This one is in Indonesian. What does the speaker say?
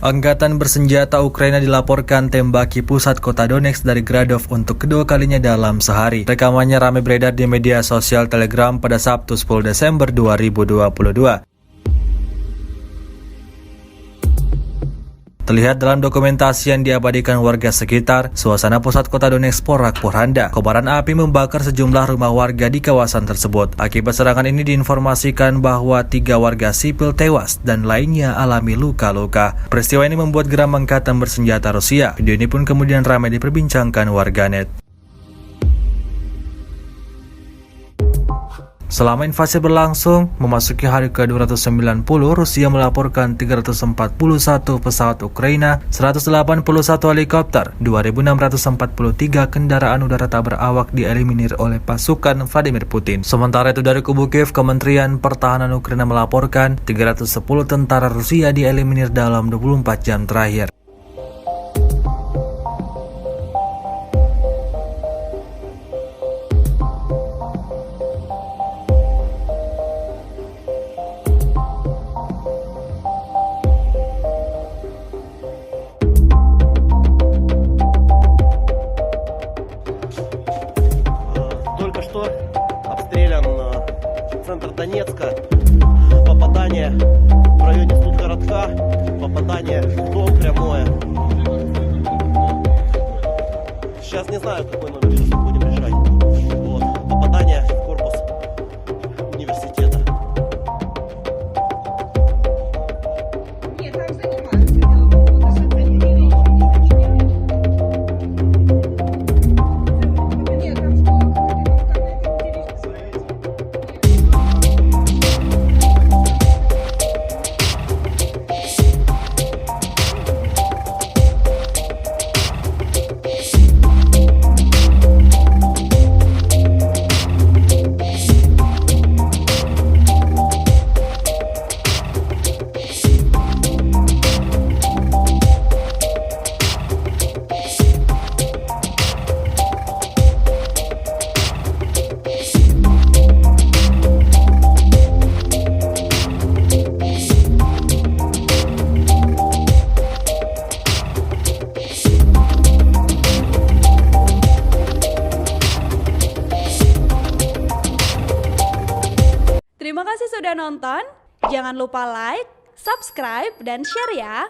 Angkatan bersenjata Ukraina dilaporkan tembaki pusat kota Donetsk dari Gradov untuk kedua kalinya dalam sehari. Rekamannya ramai beredar di media sosial Telegram pada Sabtu 10 Desember 2022. Terlihat dalam dokumentasi yang diabadikan warga sekitar, suasana pusat kota Donetsk porak-poranda. Kobaran api membakar sejumlah rumah warga di kawasan tersebut. Akibat serangan ini diinformasikan bahwa 3 warga sipil tewas dan lainnya alami luka-luka. Peristiwa ini membuat geram angkatan bersenjata Rusia. Video ini pun kemudian ramai diperbincangkan warganet. Selama invasi berlangsung, memasuki hari ke-290, Rusia melaporkan 341 pesawat Ukraina, 181 helikopter, 2.643 kendaraan udara tak berawak dieliminir oleh pasukan Vladimir Putin. Sementara itu dari kubu Kiev, Kementerian Pertahanan Ukraina melaporkan 310 tentara Rusia dieliminir dalam 24 jam terakhir. Обстрелян центр Донецка, попадание в районе Студгородка, попадание в дом прямое. Сейчас не знаю, какой номер сейчас будем решать. Вот. Попадание в корпус университета. Terima kasih sudah nonton, jangan lupa like, subscribe, dan share ya!